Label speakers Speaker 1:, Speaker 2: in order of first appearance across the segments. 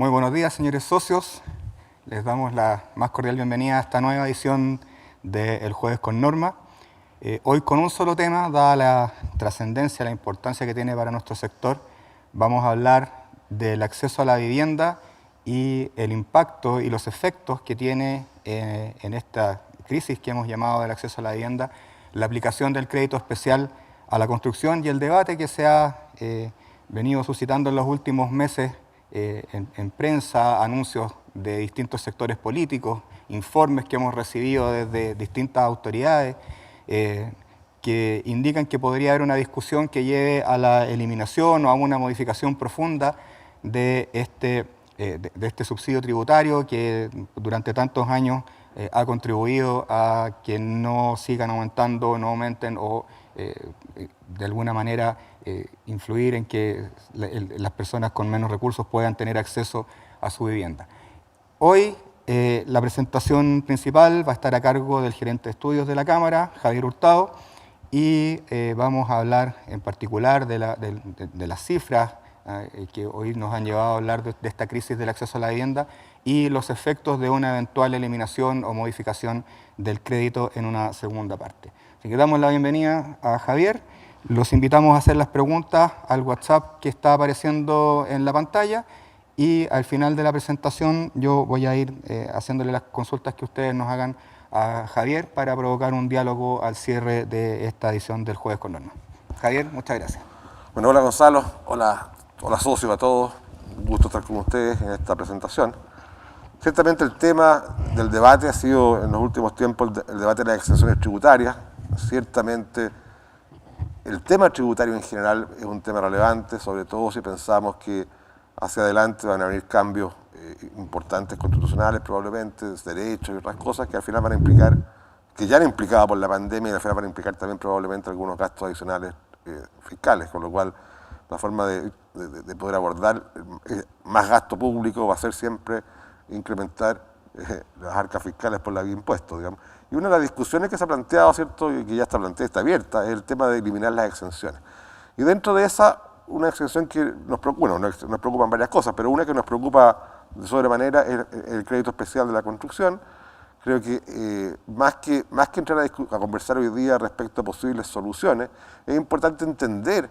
Speaker 1: Muy buenos días, señores socios. Les damos la más cordial bienvenida a esta nueva edición de El Jueves con Norma. Hoy con un solo tema, dada la trascendencia, la importancia que tiene para nuestro sector, vamos a hablar del acceso a la vivienda y el impacto y los efectos que tiene en esta crisis que hemos llamado del acceso a la vivienda, la aplicación del crédito especial a la construcción y el debate que se ha venido suscitando en los últimos meses en prensa, anuncios de distintos sectores políticos, informes que hemos recibido desde distintas autoridades que indican que podría haber una discusión que lleve a la eliminación o a una modificación profunda de este subsidio tributario que durante tantos años ha contribuido a que no sigan aumentando, no aumenten o de alguna manera influir en que las personas con menos recursos puedan tener acceso a su vivienda. Hoy la presentación principal va a estar a cargo del gerente de estudios de la Cámara, Javier Hurtado, y vamos a hablar en particular de las cifras que hoy nos han llevado a hablar de esta crisis del acceso a la vivienda y los efectos de una eventual eliminación o modificación del crédito en una segunda parte. Así que damos la bienvenida a Javier. Los invitamos a hacer las preguntas al WhatsApp que está apareciendo en la pantalla y al final de la presentación yo voy a ir haciéndole las consultas que ustedes nos hagan a Javier para provocar un diálogo al cierre de esta edición del Jueves con Norma. Javier, muchas gracias.
Speaker 2: Bueno, hola Gonzalo, hola socios, a todos. Un gusto estar con ustedes en esta presentación. Ciertamente el tema del debate ha sido en los últimos tiempos el debate de las exenciones tributarias. Ciertamente el tema tributario en general es un tema relevante, sobre todo si pensamos que hacia adelante van a venir cambios importantes constitucionales, probablemente, derechos y otras cosas que al final van a implicar, que ya han implicado por la pandemia y al final van a implicar también probablemente algunos gastos adicionales fiscales, con lo cual la forma de poder abordar más gasto público va a ser siempre incrementar las arcas fiscales por la vía impuestos, digamos. Y una de las discusiones que se ha planteado, ¿cierto?, y que ya está planteada, está abierta, es el tema de eliminar las exenciones. Y dentro de esa, una exención que nos preocupan varias cosas, pero una que nos preocupa de sobremanera es el crédito especial de la construcción. Creo que más que entrar a conversar hoy día respecto a posibles soluciones, es importante entender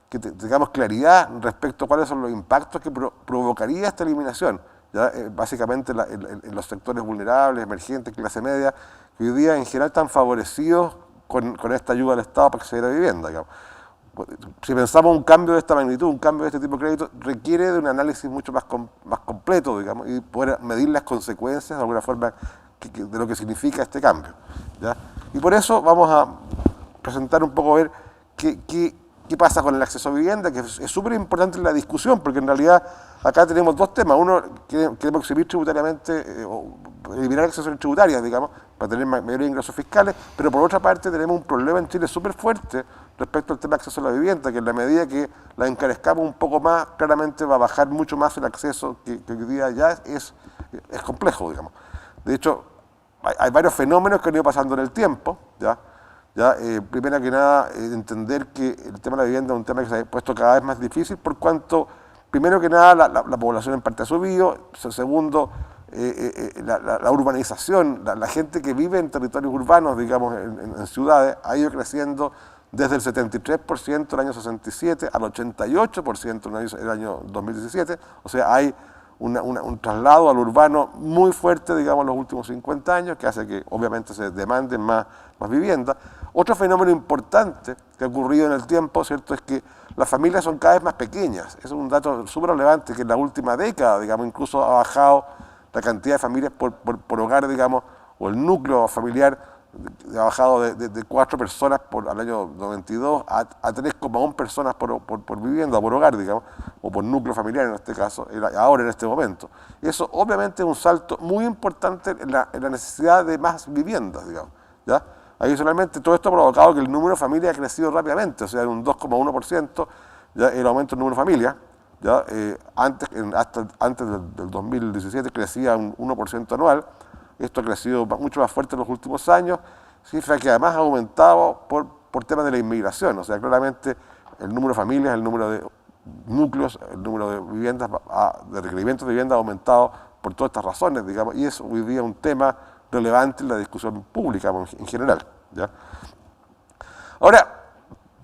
Speaker 2: que tengamos claridad respecto a cuáles son los impactos que provocaría esta eliminación, ¿ya? Básicamente en los sectores vulnerables, emergentes, clase media, que hoy día en general están favorecidos con esta ayuda del Estado para acceder a vivienda, digamos. Si pensamos un cambio de esta magnitud, un cambio de este tipo de crédito, requiere de un análisis mucho más completo, digamos, y poder medir las consecuencias de alguna forma de lo que significa este cambio, ¿ya? Y por eso vamos a presentar un poco, a ver qué pasa con el acceso a vivienda, que es súper importante en la discusión, porque en realidad acá tenemos dos temas. Uno, queremos exhibir tributariamente, eliminar exenciones tributarias, digamos, para tener mayores ingresos fiscales, pero por otra parte tenemos un problema en Chile súper fuerte respecto al tema de acceso a la vivienda, que en la medida que la encarezcamos un poco más, claramente va a bajar mucho más el acceso, que hoy día ya es complejo, digamos. De hecho, hay varios fenómenos que han ido pasando en el tiempo, ¿ya? Primero que nada, entender que el tema de la vivienda es un tema que se ha puesto cada vez más difícil por cuanto, primero que nada, la población en parte ha subido, segundo, la urbanización, la gente que vive en territorios urbanos, digamos, en ciudades, ha ido creciendo desde el 73% en el año 67 al 88% en el año 2017, o sea, hay un traslado al urbano muy fuerte, digamos, en los últimos 50 años, que hace que obviamente se demanden más viviendas. Otro fenómeno importante que ha ocurrido en el tiempo, ¿cierto?, es que las familias son cada vez más pequeñas. Es un dato súper relevante que en la última década, digamos, incluso ha bajado la cantidad de familias por hogar, digamos, o el núcleo familiar ha bajado de 4 personas al año 92 a 3,1 personas por vivienda, por hogar, digamos, o por núcleo familiar en este caso, ahora en este momento. Y eso obviamente es un salto muy importante en la necesidad de más viviendas, digamos, ¿ya? Adicionalmente, todo esto ha provocado que el número de familias ha crecido rápidamente, o sea, en un 2,1%, ¿ya?, el aumento del número de familias. ¿Ya? Antes del 2017 crecía un 1% anual. Esto ha crecido mucho más fuerte en los últimos años, cifra que además ha aumentado por temas de la inmigración. O sea, claramente el número de familias, el número de núcleos, el número de viviendas, de requerimientos de vivienda ha aumentado por todas estas razones, digamos, y es hoy día un tema relevante en la discusión pública en general, ¿ya? Ahora,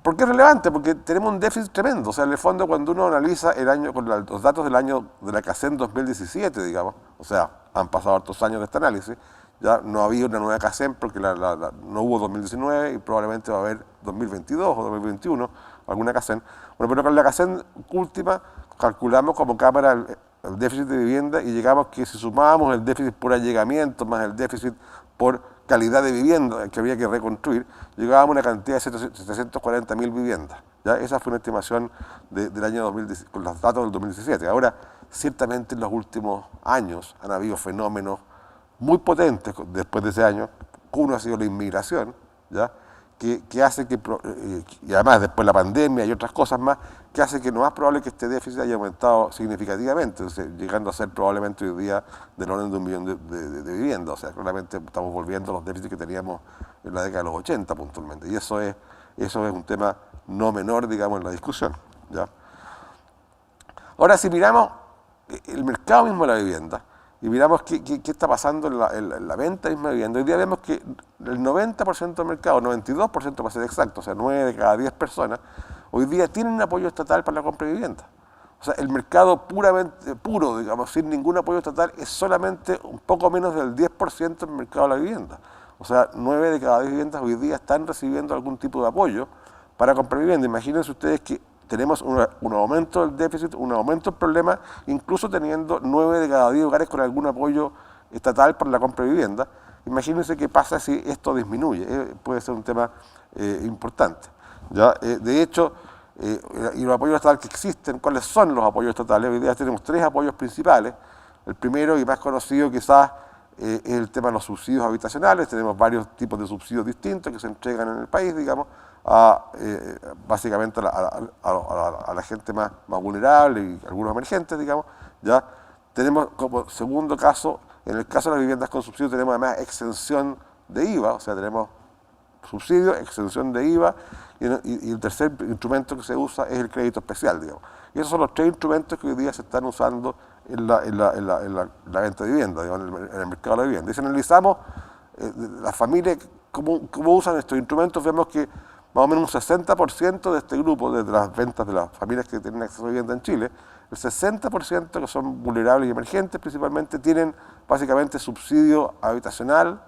Speaker 2: ¿por qué es relevante? Porque tenemos un déficit tremendo. O sea, en el fondo, cuando uno analiza el año, con los datos del año de la CACEN 2017, digamos, o sea, han pasado hartos años de este análisis, ya no había una nueva CACEN porque no hubo 2019 y probablemente va a haber 2022 o 2021 alguna CACEN. Bueno, pero con la CACEN última calculamos como Cámara el déficit de vivienda y llegamos que si sumábamos el déficit por allegamiento más el déficit por calidad de vivienda que había que reconstruir, llegábamos a una cantidad de 740.000 viviendas. ¿Ya? Esa fue una estimación del año 2017, con los datos del 2017. Ahora, ciertamente en los últimos años han habido fenómenos muy potentes después de ese año. Uno ha sido la inmigración, ¿ya? Que hace que, y además después la pandemia y otras cosas más, que hace que no más probable que este déficit haya aumentado significativamente, llegando a ser probablemente hoy día del orden de 1 millón de viviendas. O sea, claramente estamos volviendo a los déficits que teníamos en la década de los 80 puntualmente. Y eso es un tema no menor, digamos, en la discusión, ¿ya? Ahora, si miramos el mercado mismo de la vivienda, y miramos qué está pasando en la venta misma de vivienda, hoy día vemos que el 90% del mercado, 92% para ser exacto, o sea, 9 de cada 10 personas, hoy día tienen apoyo estatal para la compra de vivienda. O sea, el mercado puro, digamos, sin ningún apoyo estatal, es solamente un poco menos del 10% del mercado de la vivienda. O sea, 9 de cada 10 viviendas hoy día están recibiendo algún tipo de apoyo para comprar vivienda. Imagínense ustedes que tenemos un aumento del déficit, un aumento del problema, incluso teniendo 9 de cada 10 hogares con algún apoyo estatal para la compra de vivienda. Imagínense qué pasa si esto disminuye. Puede ser un tema importante, ¿ya? De hecho, y los apoyos estatales que existen, ¿cuáles son los apoyos estatales? Hoy día tenemos 3 apoyos principales. El primero y más conocido quizás es el tema de los subsidios habitacionales. Tenemos varios tipos de subsidios distintos que se entregan en el país, digamos, básicamente a la gente más vulnerable y algunos emergentes, digamos. Ya tenemos como segundo caso, en el caso de las viviendas con subsidio tenemos además exención de IVA, o sea, tenemos subsidio, exención de IVA, y el tercer instrumento que se usa es el crédito especial, digamos. Y esos son los 3 instrumentos que hoy día se están usando en la venta de vivienda, digamos, en el mercado de la vivienda. Y si analizamos las familias, cómo usan estos instrumentos, vemos que más o menos un 60% de este grupo, de las ventas de las familias que tienen acceso a vivienda en Chile, el 60% que son vulnerables y emergentes principalmente tienen básicamente subsidio habitacional,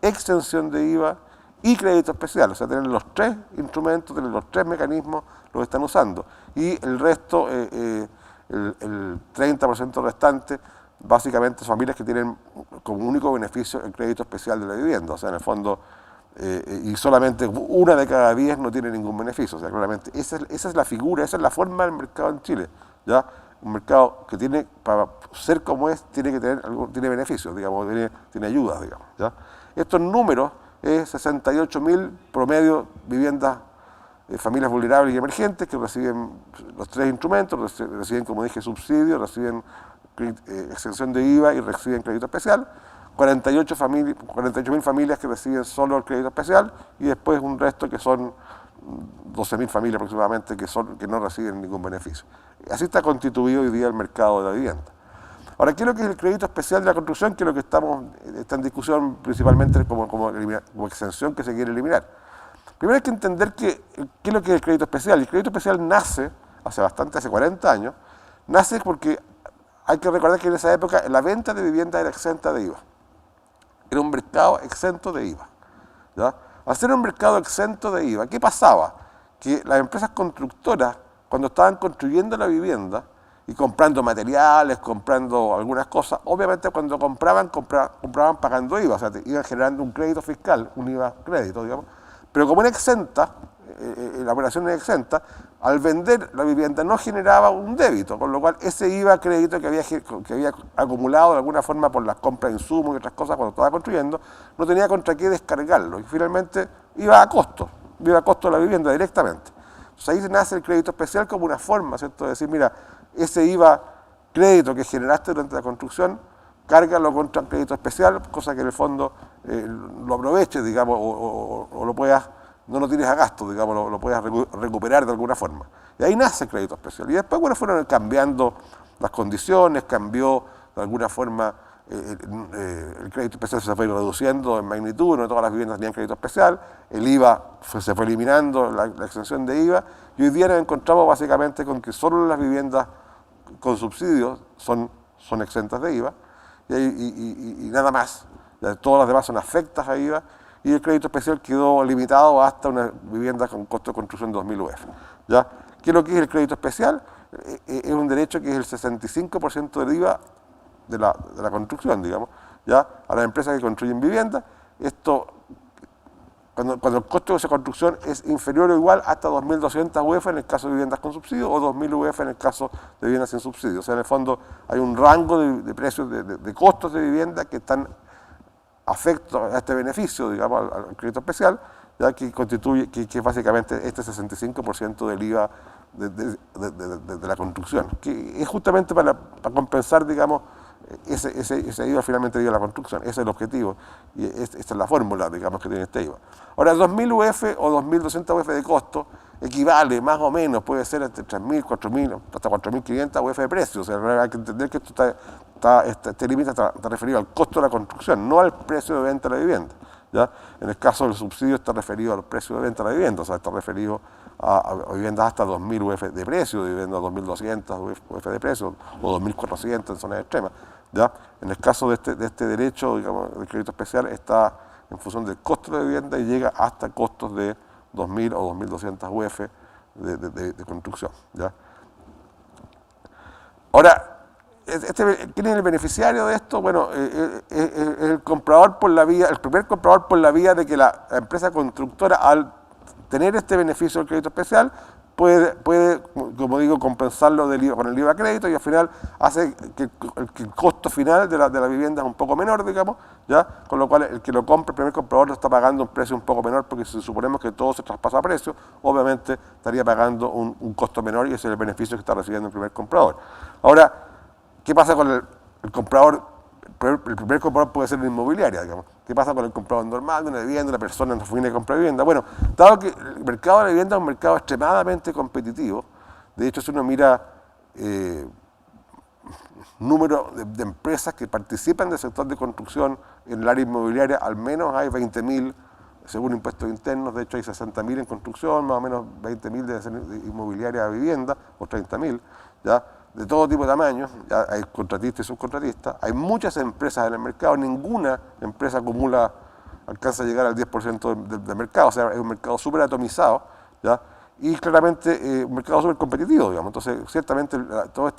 Speaker 2: exención de IVA y crédito especial. O sea, tienen los 3 instrumentos, tienen los 3 mecanismos, los están usando. Y el resto, el 30% restante, básicamente son familias que tienen como único beneficio el crédito especial de la vivienda. O sea, en el fondo, y solamente 1 de cada 10 no tiene ningún beneficio. O sea, claramente esa es la figura, esa es la forma del mercado en Chile, ¿ya? Un mercado que tiene, para ser como es, tiene beneficios, digamos, tiene ayudas, digamos, ¿ya? Estos números es 68.000 promedio viviendas, familias vulnerables y emergentes que reciben los 3 instrumentos, reciben, como dije, subsidio, reciben exención de IVA y reciben crédito especial. 48.000 familias que reciben solo el crédito especial y después un resto que son 12.000 familias aproximadamente que no reciben ningún beneficio. Así está constituido hoy día el mercado de la vivienda. Ahora, ¿qué es lo que es el crédito especial de la construcción? Que es lo que está en discusión principalmente como exención que se quiere eliminar. Primero hay que entender qué es lo que es el crédito especial. El crédito especial nace, hace 40 años, nace porque hay que recordar que en esa época la venta de vivienda era exenta de IVA. Era un mercado exento de IVA, ¿ya? Al ser un mercado exento de IVA, ¿qué pasaba? Que las empresas constructoras, cuando estaban construyendo la vivienda y comprando materiales, comprando algunas cosas, obviamente cuando compraban pagando IVA, o sea, iban generando un crédito fiscal, un IVA crédito, digamos, pero como era exenta, la operación era exenta, al vender la vivienda no generaba un débito, con lo cual ese IVA crédito que había acumulado de alguna forma por las compras de insumos y otras cosas cuando estaba construyendo, no tenía contra qué descargarlo y finalmente iba a costo de la vivienda directamente. Entonces ahí nace el crédito especial como una forma, ¿cierto?, de decir, mira, ese IVA crédito que generaste durante la construcción, cárgalo contra el crédito especial, cosa que en el fondo lo aproveches, digamos, o lo puedas no lo tires a gasto, digamos, lo puedes recuperar de alguna forma. Y ahí nace el crédito especial. Y después, bueno, fueron cambiando las condiciones, cambió de alguna forma el crédito especial se fue reduciendo en magnitud, no todas las viviendas tenían crédito especial, el IVA se fue eliminando, la exención de IVA, y hoy día nos encontramos básicamente con que solo las viviendas con subsidios son exentas de IVA, y nada más. Todas las demás son afectas a IVA, y el crédito especial quedó limitado hasta una vivienda con costo de construcción de 2.000 UF. ¿Ya? ¿Qué es lo que es el crédito especial? Es un derecho que es el 65% del IVA de la construcción, digamos, ¿ya? A las empresas que construyen viviendas. Esto, cuando el costo de esa construcción es inferior o igual hasta 2.200 UF en el caso de viviendas con subsidio o 2.000 UF en el caso de viviendas sin subsidio. O sea, en el fondo hay un rango de precios, de costos de vivienda que están afectos a este beneficio, digamos, al crédito especial, ya que constituye, que es básicamente este 65% del IVA de la construcción, que es justamente para compensar, digamos, ese IVA finalmente de la construcción. Ese es el objetivo y esta es la fórmula, digamos, que tiene este IVA. Ahora, 2.000 UF o 2.200 UF de costo equivale más o menos, puede ser entre 3.000, 4.000, hasta 4.500 UF de precio. O sea, hay que entender que este límite está referido al costo de la construcción, no al precio de venta de la vivienda. ¿Ya? En el caso del subsidio está referido al precio de venta de la vivienda, o sea, está referido a viviendas hasta 2.000 UF de precio, de viviendas 2.200 UF de precio, o 2.400 en zonas extremas. ¿Ya? En el caso de este derecho, digamos, de crédito especial, está en función del costo de la vivienda y llega hasta costos de 2.000 o 2.200 UF de construcción. ¿Ya? Ahora, ¿quién es el beneficiario de esto? Bueno, es el comprador por la vía, el primer comprador por la vía de que la empresa constructora, al tener este beneficio del crédito especial, puede, como digo, compensarlo con el IVA crédito, y al final hace que el costo final de la vivienda es un poco menor, digamos, ¿ya? Con lo cual el que lo compra, el primer comprador, lo está pagando un precio un poco menor, porque si suponemos que todo se traspasa a precio, obviamente estaría pagando un costo menor, y ese es el beneficio que está recibiendo el primer comprador. Ahora, ¿qué pasa con el comprador? El primer comprador puede ser una inmobiliaria, digamos. ¿Qué pasa con el comprador normal de una vivienda, una persona en la oficina que compra vivienda? Bueno, dado que el mercado de la vivienda es un mercado extremadamente competitivo, de hecho, si uno mira número de empresas que participan del sector de construcción en el área inmobiliaria, al menos hay 20.000, según impuestos internos. De hecho hay 60.000 en construcción, más o menos 20.000 de inmobiliaria a vivienda, o 30.000, ¿ya? De todo tipo de tamaños, ya hay contratistas y subcontratistas, hay muchas empresas en el mercado, ninguna empresa alcanza a llegar al 10% del mercado, o sea, es un mercado súper atomizado, ¿ya? Y claramente un mercado súper competitivo, digamos. Entonces, ciertamente todos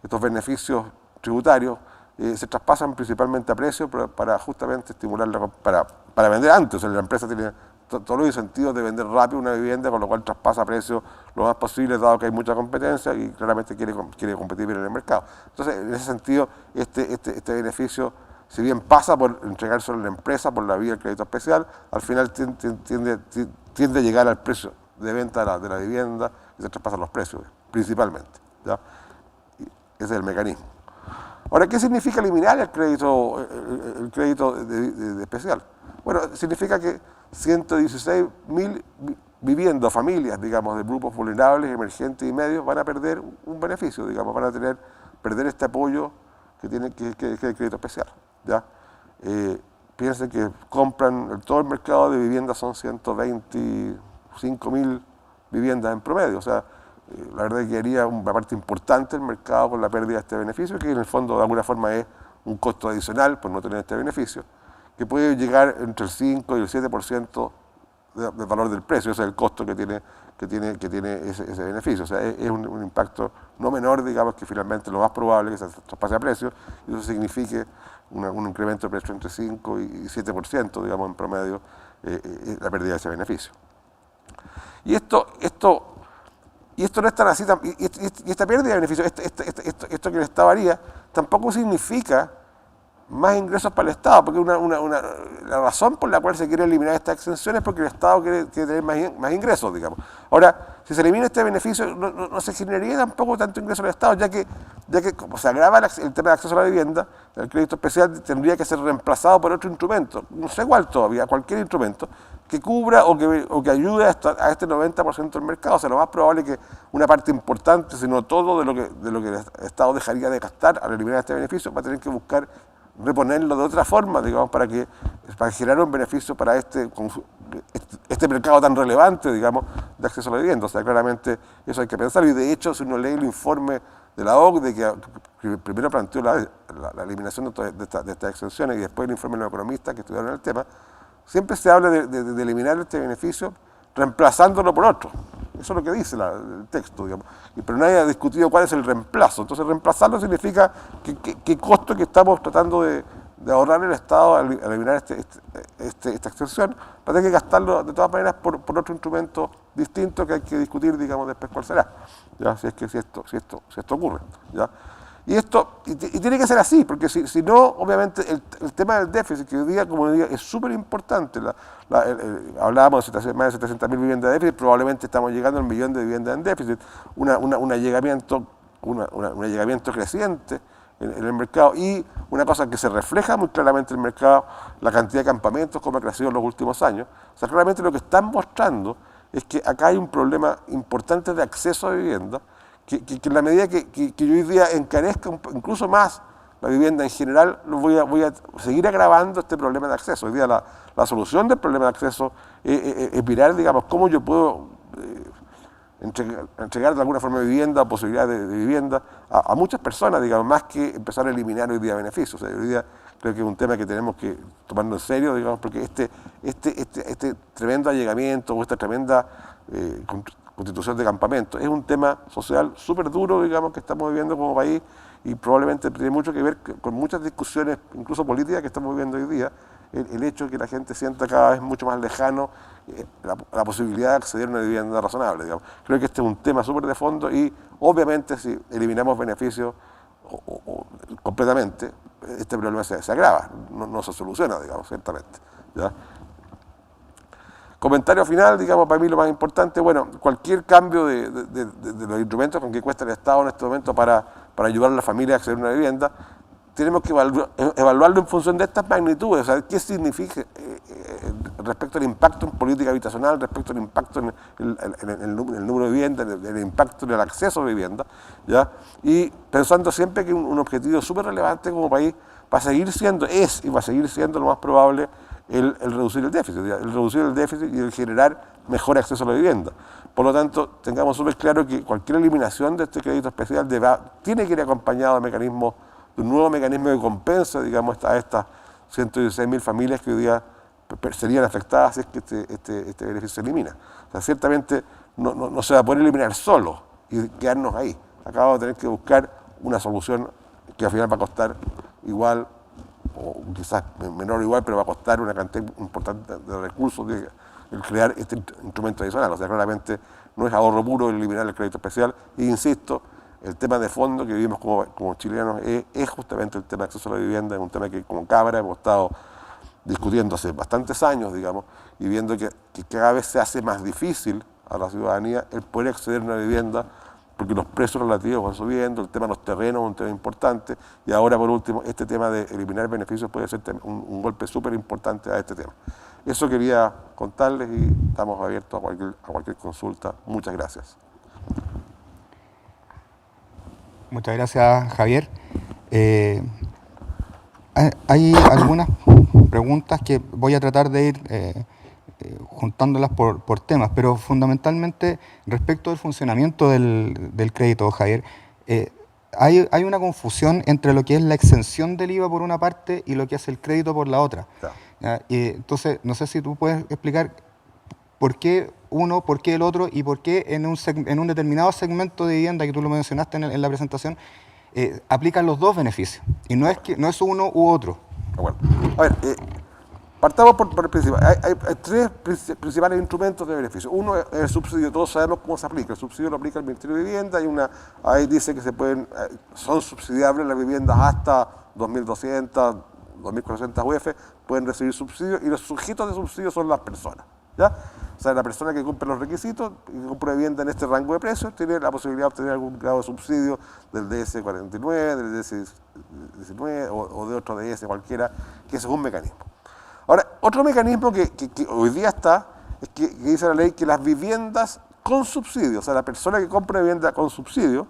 Speaker 2: estos beneficios tributarios se traspasan principalmente a precio para justamente estimular, para vender antes. O sea, la empresa tiene todos los incentivos de vender rápido una vivienda, con lo cual traspasa precios lo más posible, dado que hay mucha competencia y claramente quiere competir bien en el mercado. Entonces, en ese sentido, este beneficio, si bien pasa por entregárselo a la empresa por la vía del crédito especial, al final tiende a llegar al precio de venta de la vivienda y se traspasan los precios, principalmente. ¿Ya? Ese es el mecanismo. Ahora, ¿qué significa eliminar el crédito de especial? Bueno, significa que 116.000 viviendas, familias, digamos, de grupos vulnerables, emergentes y medios, van a perder un beneficio, digamos, van a perder este apoyo que tiene el crédito especial. ¿Ya? Piensen que compran, todo el mercado de viviendas son 125.000 viviendas en promedio, o sea, la verdad es que haría una parte importante del mercado con la pérdida de este beneficio, que en el fondo de alguna forma es un costo adicional por no tener este beneficio, que puede llegar entre el 5 y el 7% del valor del precio. Ese es el costo que tiene ese beneficio. O sea, es un impacto no menor, digamos, que finalmente lo más probable es que se traspase a precio, y eso signifique un incremento de precio entre 5 y 7%, digamos, en promedio, la pérdida de ese beneficio. Y esto no es tan así, y esta pérdida de beneficio, esto que el Estado haría, tampoco significa más ingresos para el Estado, porque la razón por la cual se quiere eliminar esta exención es porque el Estado quiere tener más ingresos, digamos. Ahora, Si se elimina este beneficio, no se generaría tampoco tanto ingreso al Estado, ya que como se agrava el tema de acceso a la vivienda, el crédito especial tendría que ser reemplazado por otro instrumento, no sé cuál todavía, cualquier instrumento, que cubra o que ayude a este 90% del mercado. O sea, lo más probable es que una parte importante, si no todo, de lo que el Estado dejaría de gastar al eliminar este beneficio, va a tener que buscar reponerlo de otra forma, digamos, para generar un beneficio para este mercado tan relevante, digamos, de acceso a la vivienda. O sea, claramente eso hay que pensar. Y de hecho, si uno lee el informe de la OCDE, que primero planteó la eliminación de estas exenciones, y después el informe de los economistas que estudiaron el tema, siempre se habla de eliminar este beneficio reemplazándolo por otro. Eso es lo que dice el texto, digamos. Pero nadie ha discutido cuál es el reemplazo. Entonces, reemplazarlo significa qué costo que estamos tratando de ahorrar el Estado al eliminar esta extensión, va a tener que gastarlo de todas maneras por otro instrumento distinto que hay que discutir, digamos, después cuál será, ¿ya? Si esto ocurre, ¿ya? Y tiene que ser así, porque si no, obviamente, el tema del déficit, que hoy día, como hoy día, es súper importante. Hablábamos de más de 700.000 viviendas de déficit, probablemente estamos llegando al 1.000.000 de viviendas en déficit, un allegamiento creciente en el mercado, y una cosa que se refleja muy claramente en el mercado, la cantidad de campamentos, como ha crecido en los últimos años. O sea, claramente lo que están mostrando es que acá hay un problema importante de acceso a vivienda, que en la medida que yo hoy día encarezca incluso más la vivienda en general, voy a seguir agravando este problema de acceso. Hoy día la solución del problema de acceso es mirar, digamos, cómo yo puedo entregar de alguna forma vivienda o posibilidades de vivienda a muchas personas, digamos, más que empezar a eliminar hoy día beneficios. O sea, hoy día creo que es un tema que tenemos que tomarlo en serio, digamos, porque este tremendo allegamiento o esta tremenda constitución de campamentos es un tema social súper duro, digamos, que estamos viviendo como país, y probablemente tiene mucho que ver con muchas discusiones, incluso políticas, que estamos viviendo hoy día. El hecho de que la gente sienta cada vez mucho más lejano la posibilidad de acceder a una vivienda razonable, digamos. Creo que este es un tema súper de fondo, y obviamente si eliminamos beneficios completamente, este problema se agrava, no se soluciona, digamos, ciertamente, ¿ya? Comentario final, digamos, para mí lo más importante, bueno, cualquier cambio de los instrumentos con que cuesta el Estado en este momento para ayudar a la familia a acceder a una vivienda, tenemos que evaluarlo en función de estas magnitudes. O sea, qué significa respecto al impacto en política habitacional, respecto al impacto en el número de viviendas, el impacto en el acceso a vivienda, ¿ya? Y pensando siempre que un objetivo súper relevante como país va a seguir siendo lo más probable el reducir el déficit, y el generar mejor acceso a la vivienda. Por lo tanto, tengamos súper claro que cualquier eliminación de este crédito especial tiene que ir acompañado de un nuevo mecanismo que compensa, digamos, a estas 116.000 familias que hoy día serían afectadas si es que este beneficio se elimina. O sea, ciertamente no se va a poder eliminar solo y quedarnos ahí. Acá vamos a tener que buscar una solución que al final va a costar igual, o quizás menor o igual, pero va a costar una cantidad importante de recursos el crear este instrumento adicional. O sea, claramente no es ahorro puro el eliminar el crédito especial. E insisto, el tema de fondo que vivimos como chilenos es justamente el tema de acceso a la vivienda. Es un tema que como Cámara hemos estado discutiendo hace bastantes años, digamos, y viendo que cada vez se hace más difícil a la ciudadanía el poder acceder a una vivienda, porque los precios relativos van subiendo, el tema de los terrenos es un tema importante, y ahora por último este tema de eliminar beneficios puede ser un golpe súper importante a este tema. Eso quería contarles, y estamos abiertos a cualquier consulta. Muchas gracias.
Speaker 1: Muchas gracias, Javier. Hay algunas preguntas que voy a tratar de ir juntándolas por temas, pero fundamentalmente respecto del funcionamiento del crédito, Javier, hay una confusión entre lo que es la exención del IVA por una parte y lo que es el crédito por la otra. Entonces, no sé si tú puedes explicar por qué uno, por qué el otro, y por qué en un determinado segmento de vivienda, que tú lo mencionaste en la presentación, aplican los dos beneficios, y no es uno u otro.
Speaker 2: Bueno, a ver, partamos por el principal. Hay tres principales instrumentos de beneficio. Uno es el subsidio. Todos sabemos cómo se aplica. El subsidio lo aplica el Ministerio de Vivienda. Ahí dice que son subsidiables las viviendas hasta 2.200, 2.400 UF, pueden recibir subsidios, y los sujetos de subsidio son las personas, ¿ya? O sea, la persona que cumple los requisitos y que compra vivienda en este rango de precios tiene la posibilidad de obtener algún grado de subsidio del DS49, del DS19 o de otro DS cualquiera, que eso es un mecanismo. Ahora, otro mecanismo que hoy día está, es que dice la ley que las viviendas con subsidio, o sea, la persona que compra vivienda con subsidio,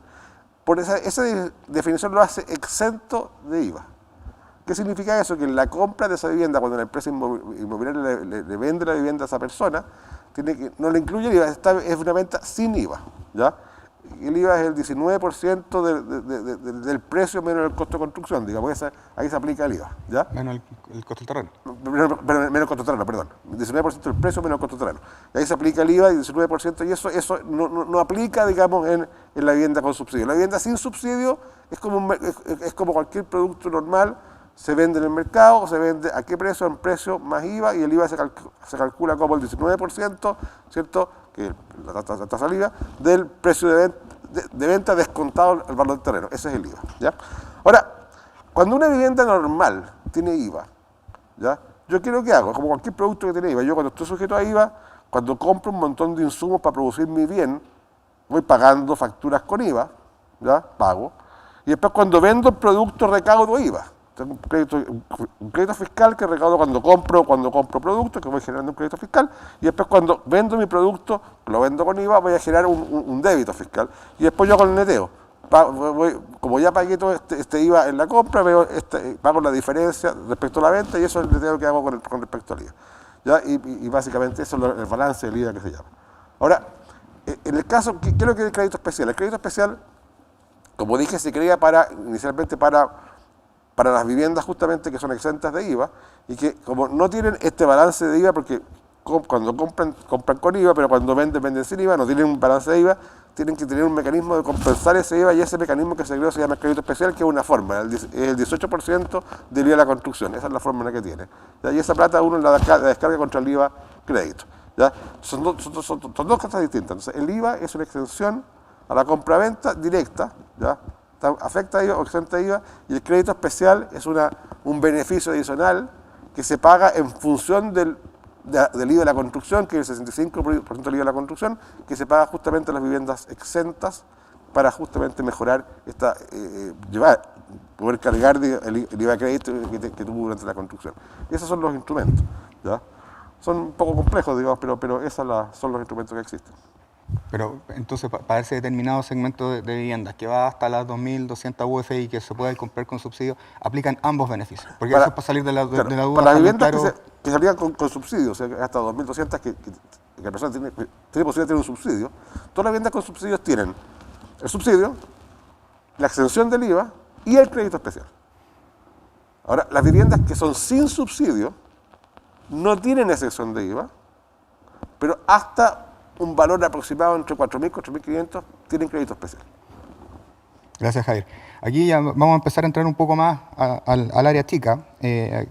Speaker 2: por esa definición lo hace exento de IVA. ¿Qué significa eso? Que en la compra de esa vivienda, cuando la empresa inmobiliaria le vende la vivienda a esa persona, no le incluye el IVA, es una venta sin IVA, ¿ya? El IVA es el 19% del precio menos el costo de construcción, digamos, ahí se aplica el IVA, ¿ya?
Speaker 1: Menos el costo del terreno.
Speaker 2: Menos el costo del terreno, perdón. 19% del precio menos el costo del terreno. Y ahí se aplica el IVA, y 19%, y eso no aplica, digamos, en la vivienda con subsidio. La vivienda sin subsidio es como cualquier producto normal, se vende en el mercado, se vende a qué precio, en precio más IVA, y el IVA se calcula como el 19%, ¿cierto?, que es la tasa del IVA, del precio de venta descontado el valor del terreno. Ese es el IVA, ¿ya? Ahora, cuando una vivienda normal tiene IVA, ¿ya? ¿Yo qué es lo que hago? Como cualquier producto que tiene IVA, yo cuando estoy sujeto a IVA, cuando compro un montón de insumos para producir mi bien, voy pagando facturas con IVA, ¿ya? Pago, y después cuando vendo el producto recaudo IVA. Tengo un crédito fiscal que recaudo cuando compro productos, que voy generando un crédito fiscal, y después cuando vendo mi producto, lo vendo con IVA, voy a generar un débito fiscal, y después yo hago el neteo. Como ya pagué todo este IVA en la compra, pago la diferencia respecto a la venta, y eso es el neteo que hago con respecto al IVA, ¿ya? Y básicamente eso es el balance del IVA que se llama. Ahora, en el caso, ¿qué es lo que es el crédito especial? El crédito especial, como dije, se crea inicialmente para las viviendas justamente que son exentas de IVA y que como no tienen este balance de IVA porque cuando compran con IVA, pero cuando venden sin IVA, no tienen un balance de IVA, tienen que tener un mecanismo de compensar ese IVA, y ese mecanismo que se creó se llama el crédito especial, que es una forma, el 18% del IVA de la construcción, esa es la fórmula que tiene, ¿ya? Y esa plata uno la descarga contra el IVA crédito, ¿ya? Son dos cosas distintas. Entonces, el IVA es una exención a la compraventa directa, ¿ya? Afecta a IVA o exenta a IVA, y el crédito especial es un beneficio adicional que se paga en función del IVA de la construcción, que es el 65% del IVA de la construcción, que se paga justamente a las viviendas exentas para justamente mejorar poder cargar el IVA de crédito que tuvo durante la construcción. Y esos son los instrumentos, ¿ya? Son un poco complejos, digamos, pero esos son los instrumentos que existen.
Speaker 1: Pero entonces, para ese determinado segmento de viviendas que va hasta las 2.200 UF y que se puede comprar con subsidio, aplican ambos beneficios. Porque eso es para salir de la duda.
Speaker 2: Para las viviendas que se aplican con subsidio, o sea, hasta 2.200 que la persona tiene posibilidad de tener un subsidio, todas las viviendas con subsidios tienen el subsidio, la exención del IVA y el crédito especial. Ahora, las viviendas que son sin subsidio no tienen exención de IVA, pero hasta un valor aproximado entre 4.000 y 4.500 tienen crédito especial.
Speaker 1: Gracias, Javier. Aquí ya vamos a empezar a entrar un poco más al área chica. Hay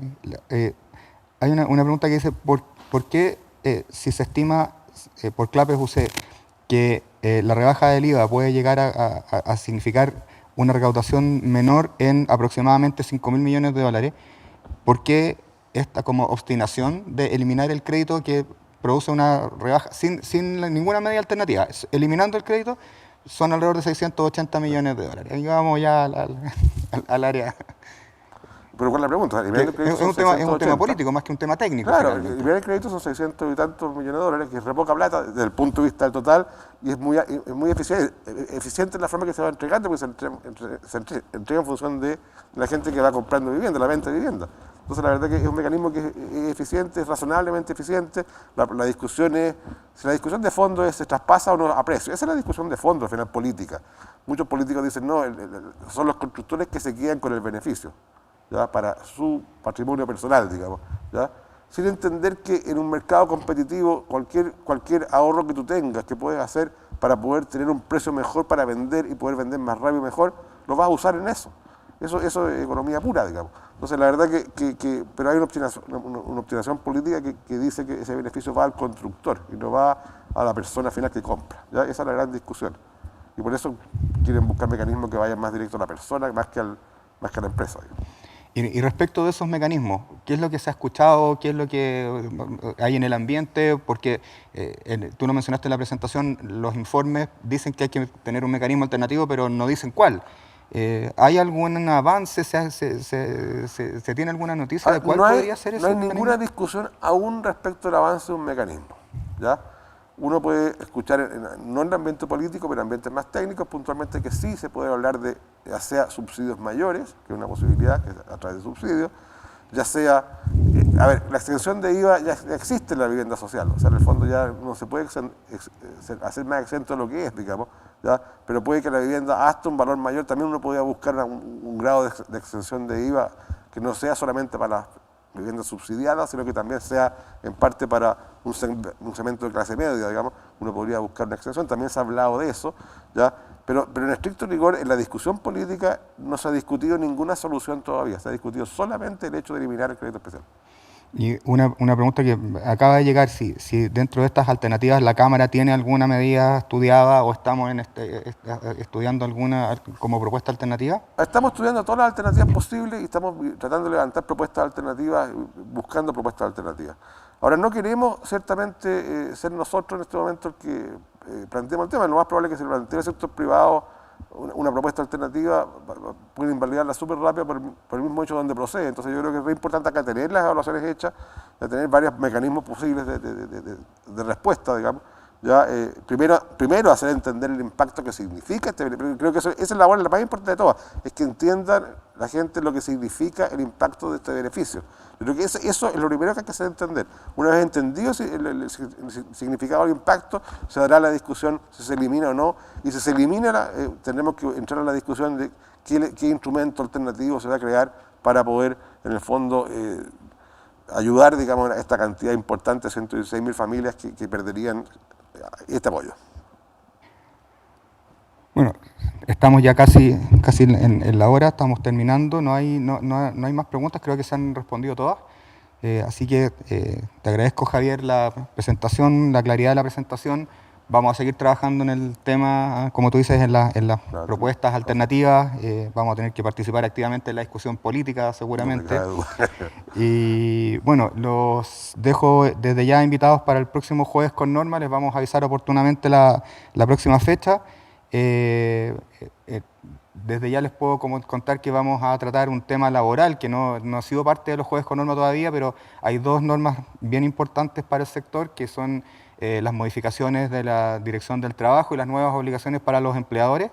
Speaker 1: una pregunta que dice, ¿por qué si se estima por Clapes UC que la rebaja del IVA puede llegar a significar una recaudación menor en aproximadamente 5.000 millones de dólares, ¿por qué esta como obstinación de eliminar el crédito que produce una rebaja sin ninguna medida alternativa? Eliminando el crédito son alrededor de 680 millones de dólares. Ahí vamos ya al área.
Speaker 2: Pero ¿cuál es la pregunta?
Speaker 1: Es un tema político más que un tema técnico.
Speaker 2: Claro, eliminar el crédito son 600 y tantos millones de dólares, que es re poca plata desde el punto de vista del total, y es muy eficiente en la forma que se va entregando, porque se entrega en función de la gente que va comprando vivienda, la venta de vivienda. Entonces, la verdad que es un mecanismo que es eficiente, es razonablemente eficiente. La discusión es, si la discusión de fondo es, ¿se traspasa o no a precio? Esa es la discusión de fondo, al final, política. Muchos políticos dicen, no, son los constructores que se quedan con el beneficio, ¿ya? Para su patrimonio personal, digamos, ¿ya? Sin entender que en un mercado competitivo, cualquier ahorro que tú tengas, que puedes hacer para poder tener un precio mejor para vender y poder vender más rápido y mejor, lo vas a usar en eso. Eso es economía pura, digamos. Entonces, la verdad pero hay una obstinación política que dice que ese beneficio va al constructor y no va a la persona final que compra, ¿ya? Esa es la gran discusión. Y por eso quieren buscar mecanismos que vayan más directo a la persona, más que a la empresa, digamos.
Speaker 1: Y respecto de esos mecanismos, ¿qué es lo que se ha escuchado? ¿Qué es lo que hay en el ambiente? Porque tú lo mencionaste en la presentación, los informes dicen que hay que tener un mecanismo alternativo, pero no dicen cuál. ¿Hay algún avance? ¿Se tiene alguna noticia de cuál podría ser ese
Speaker 2: no hay
Speaker 1: mecanismo?
Speaker 2: ninguna discusión aún respecto al avance de un mecanismo, ¿ya? Uno puede escuchar, no en el ambiente político, pero en ambientes más técnicos, puntualmente que sí se puede hablar de, ya sea subsidios mayores, que es una posibilidad que es a través de subsidios, ya sea, a ver, la extensión de IVA ya existe en la vivienda social, o sea, en el fondo ya no se puede hacer más exento de lo que es, digamos, ¿ya? Pero puede que la vivienda hasta un valor mayor, también uno podría buscar un grado de extensión de IVA que no sea solamente para las viviendas subsidiadas, sino que también sea en parte para un segmento de clase media, digamos, uno podría buscar una extensión, también se ha hablado de eso, ¿ya? Pero en estricto rigor, en la discusión política no se ha discutido ninguna solución todavía, se ha discutido solamente el hecho de eliminar el crédito especial.
Speaker 1: Y una pregunta que acaba de llegar, si dentro de estas alternativas la Cámara tiene alguna medida estudiada o estamos estudiando alguna como propuesta alternativa.
Speaker 2: Estamos estudiando todas las alternativas posibles y estamos tratando de levantar propuestas alternativas, buscando propuestas alternativas. Ahora, no queremos ciertamente ser nosotros en este momento el que planteemos el tema. Lo más probable es que se plantee el sector privado una propuesta alternativa, puede invalidarla súper rápido por el mismo hecho donde procede. Entonces yo creo que es muy importante acá tener las evaluaciones hechas, de tener varios mecanismos posibles de respuesta, digamos. Ya, primero hacer entender el impacto que significa este beneficio. Creo que esa es la labor la más importante de todas, es que entiendan la gente lo que significa el impacto de este beneficio. Yo creo que eso es lo primero que hay que hacer entender. Una vez entendido el significado del impacto, se dará la discusión si se elimina o no, y si se elimina, tendremos que entrar en la discusión de qué instrumento alternativo se va a crear para poder, en el fondo, ayudar, digamos, a esta cantidad importante, 116.000 familias que perderían este apoyo.
Speaker 1: Bueno, estamos ya casi en la hora, estamos terminando, no hay más preguntas, creo que se han respondido todas. Así que te agradezco, Javier, la presentación, la claridad de la presentación. Vamos a seguir trabajando en el tema, como tú dices, en las propuestas alternativas. Vamos a tener que participar activamente en la discusión política, seguramente. Y bueno, los dejo desde ya invitados para el próximo jueves con Norma. Les vamos a avisar oportunamente la próxima fecha. Desde ya les puedo contar que vamos a tratar un tema laboral que no ha sido parte de los jueves con Norma todavía, pero hay dos normas bien importantes para el sector, que son las modificaciones de la Dirección del Trabajo y las nuevas obligaciones para los empleadores,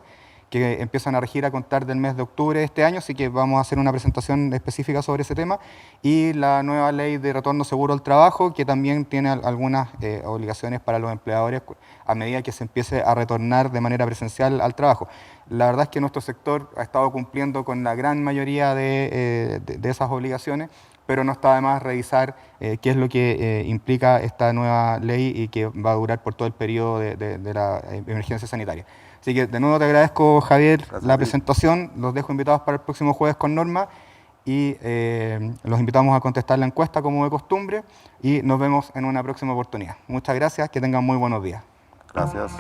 Speaker 1: que empiezan a regir a contar del mes de octubre de este año, así que vamos a hacer una presentación específica sobre ese tema, y la nueva ley de retorno seguro al trabajo, que también tiene algunas obligaciones para los empleadores a medida que se empiece a retornar de manera presencial al trabajo. La verdad es que nuestro sector ha estado cumpliendo con la gran mayoría de esas obligaciones, pero no está de más revisar qué es lo que implica esta nueva ley y que va a durar por todo el periodo de la emergencia sanitaria. Así que de nuevo te agradezco, Javier, la presentación. Los dejo invitados para el próximo jueves con Norma y los invitamos a contestar la encuesta como de costumbre y nos vemos en una próxima oportunidad. Muchas gracias, que tengan muy buenos días.
Speaker 2: Gracias.